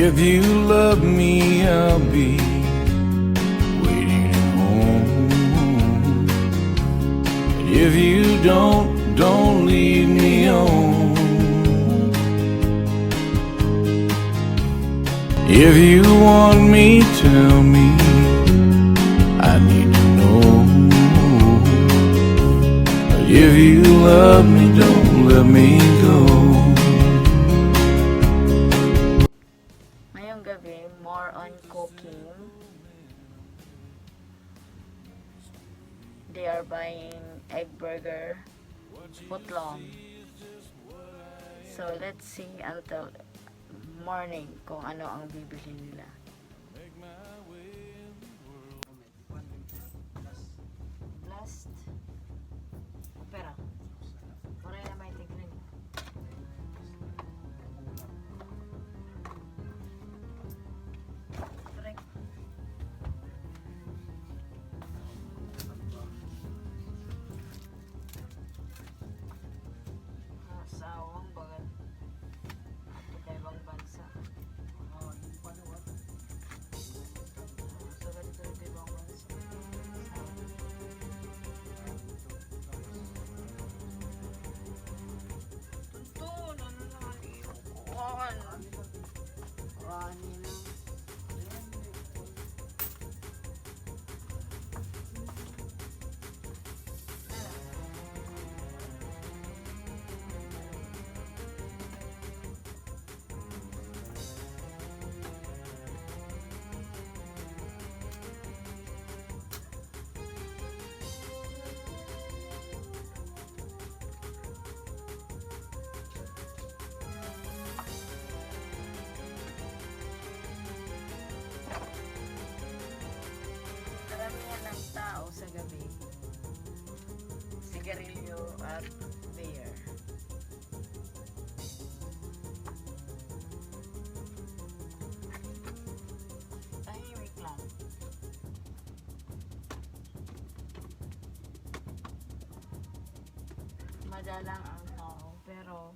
If you love me, I'll be waiting at home. And if you don't leave me on. If you want me, tell me. I need to know. But if you love me, don't let me go. Ngayong gabi, more on cooking. They are buying egg burger, footlong. So let's see until morning kung ano ang bibili nila. Blast. Opera. Wala na may tigrin. Correct. Sawang bagat. Ato kay ibang bansa. Sagat ito ibang bansa. Tuntun, ano naman iukuhan? Rani na. Karamihan ng tao sa gabi, sigarilyo at beer. Tahimik lang. Madalang ang tao, pero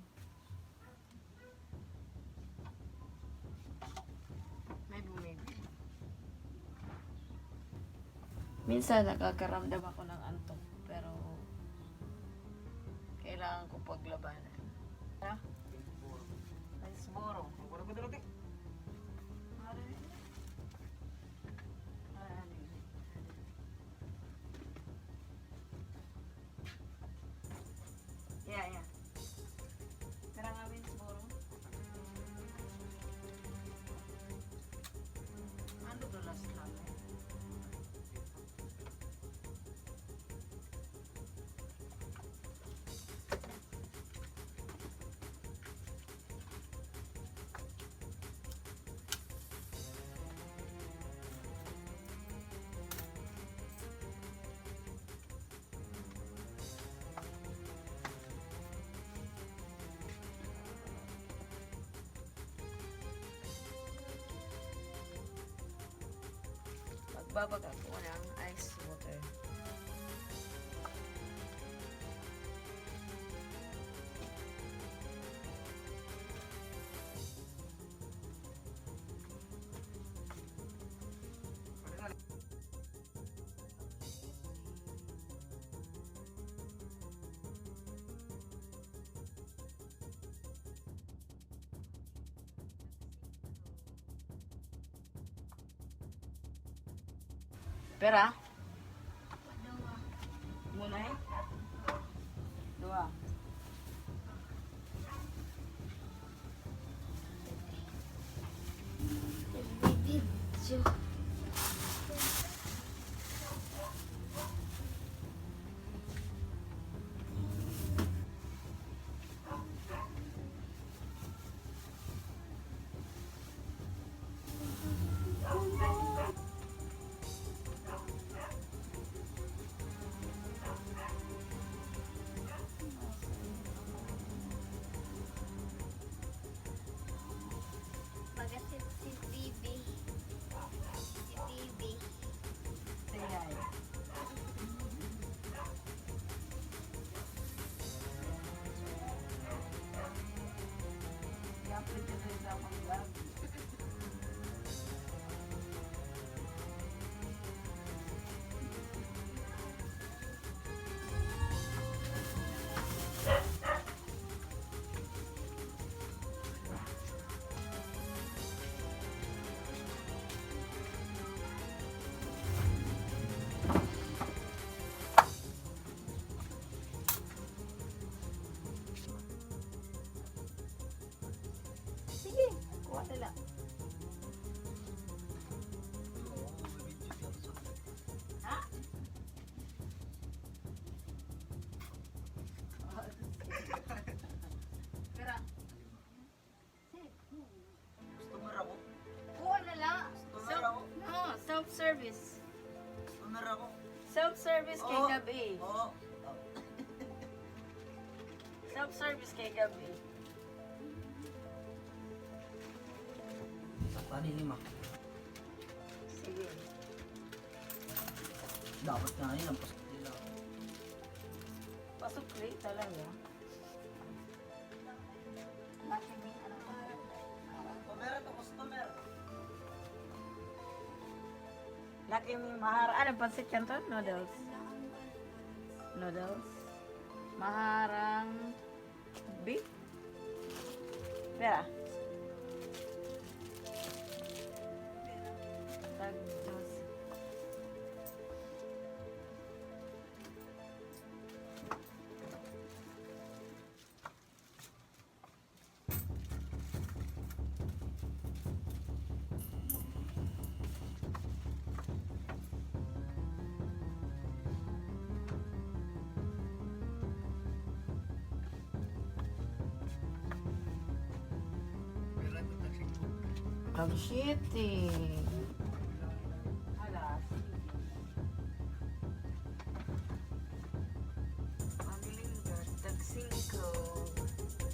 may bumibili. Minsan nakakaramdam ako ng antok, pero kailangan ko paglabanan. Ha? Ay, siguro. Yeah. Tara nga, Vince, siguro. Ano to last lang eh? Magbabaga ko ng ice water. Pera? Muna eh? Dua. Pero, Customer ako. kuha na lang. Customer ako. No, self-service. Customer ako. Self-service kay Oo. Gabi. Oo. Self-service kay Gabi. Sa panilima. Sige. Dapat nga yun ang pasok nila. Pasukli talaga. Nakimi, ano ba? Customer ako, customer. Laki mi mahar. Ano pansit yan to? Noodles. Noodles. Maharang beef. Pera. Tag-dos. Cavite. Alas. Pamilingar, tag 5.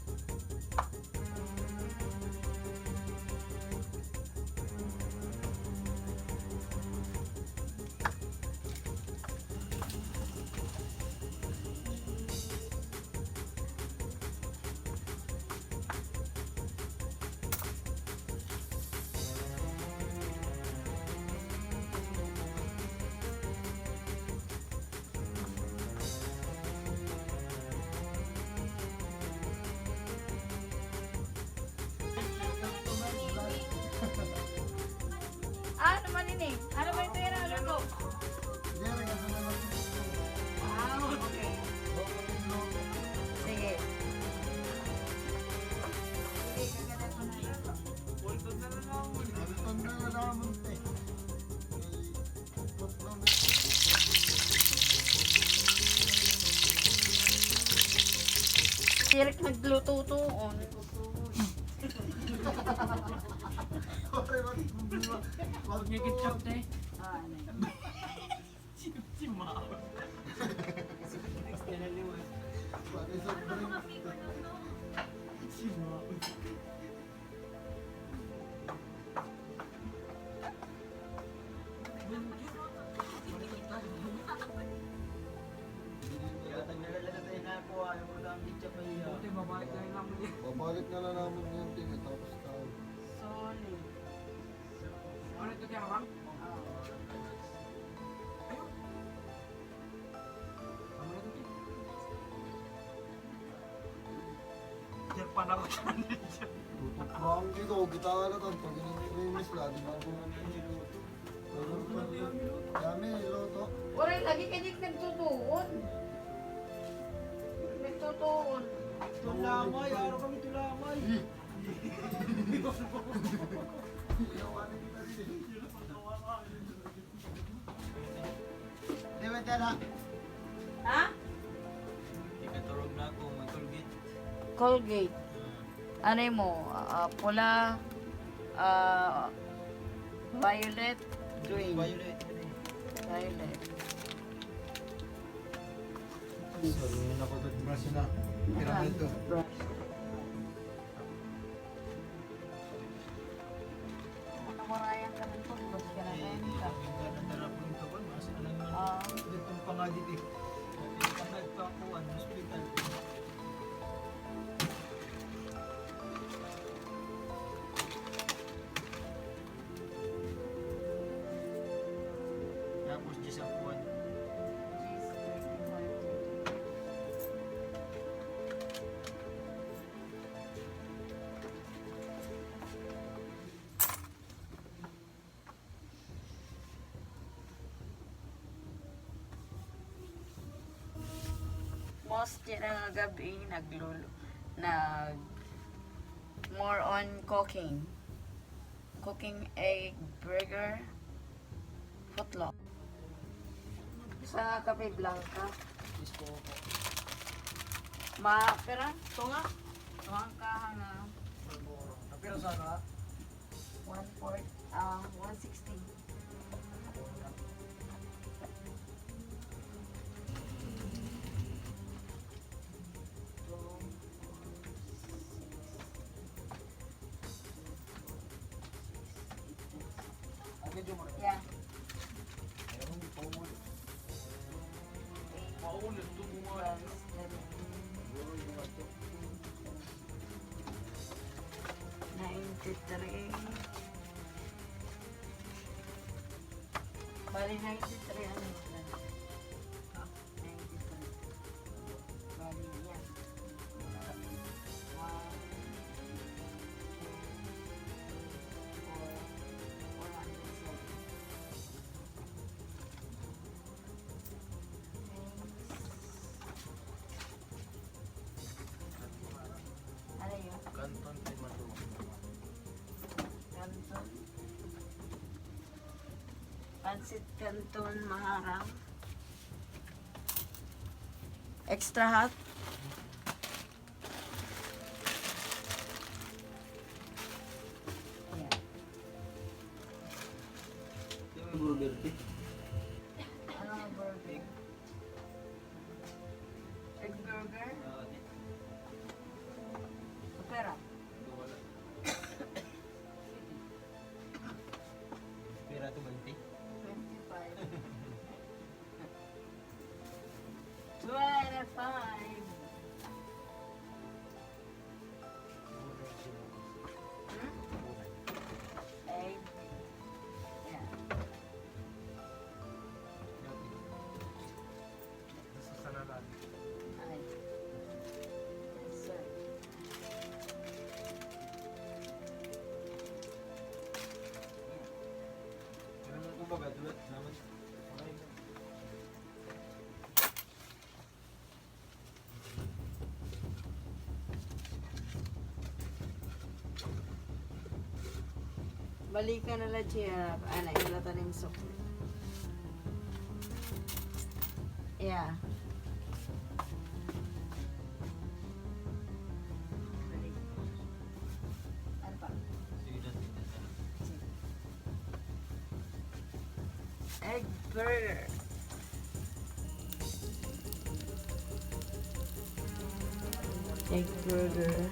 Ah, naman ini. Ano ba ito yan? Ano ko? Ah, okay. Sige. Direk nagluto-tuon. Huwag niya kitchap na eh. Ah, ano. Si Mao. Si Mao. Yata nilalagay tayo na ako. Ayaw ko lang kitchap ay buti babalik na lang namin yan. Babalik na lang namin yung tingin tapos tayo. Solid. Ano ito kaya bang? Diyan pa na ako siya ninja. Tutok pa ang dito, gitara tan pag ininimis lagi na ako niluluto. Dami niluto. Oray, lagi ka dik nagtutuon. Nagtutuon. Tulamay, araw kami tulamay. Di ba tala? Ha? Ikaturog na ako, mag-colgate. Colgate. Ano mo? Pula, violet, green. Violet. Violet. Saluhin ako doon brush na. Ah, brush. Ano mo rayang ka ng toothbrush ka na Eh, rin ka? nandara po yung kapan, masa na lang man. Ah. Itong pangadit eh. Yung panagpakuan, hospital. Tapos di sa kuwan. Most din ang gabi nag more on cooking. Cooking egg burger footlong. Sa Cafe Blanca. Isko ko. Pero, tunga. Tunga ka na. Pero sana, 160. medyo mo rin. Yeah. Ayun, paulit. Paulit, tumungan. 93. Bali 93 ano yun? 93. Bali yan. 1, 2, 3, 4, 5, 6, 7. Ano yun? Kanton, Timato. Canton. Pansit Canton Maharang. Extra hot. Yeah. Yung burger, di? Ano ang burger? Egg burger? Di. Opera. Wala. Pera to 20. 25. 25. Hmm? Egg. Yeah. Sa sanaran. Ay. Yes, sir. Ano mo kung baga, dulat naman. Okay. Balikan na lang siya. Ano, yung tanim sok. Yeah. Balik. Ano pa? Sige na, sige na. Egg burger. Egg burger.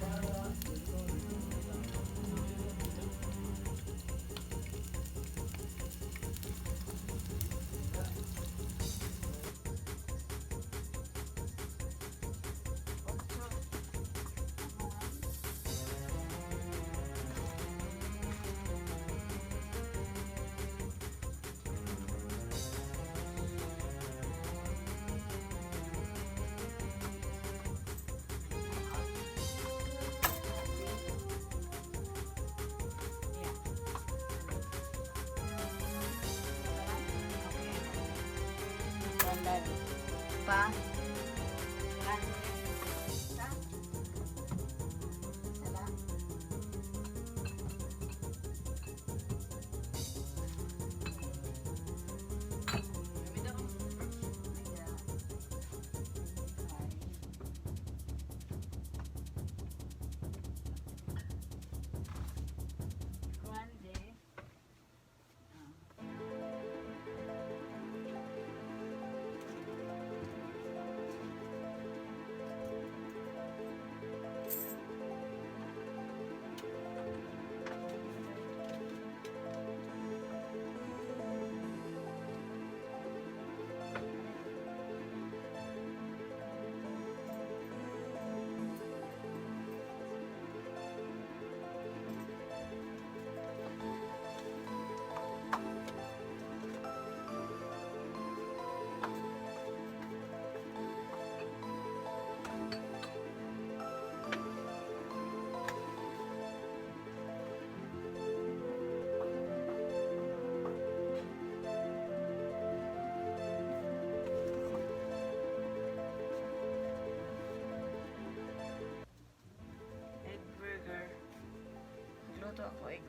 Pa? Egg burger. Nagluto ako egg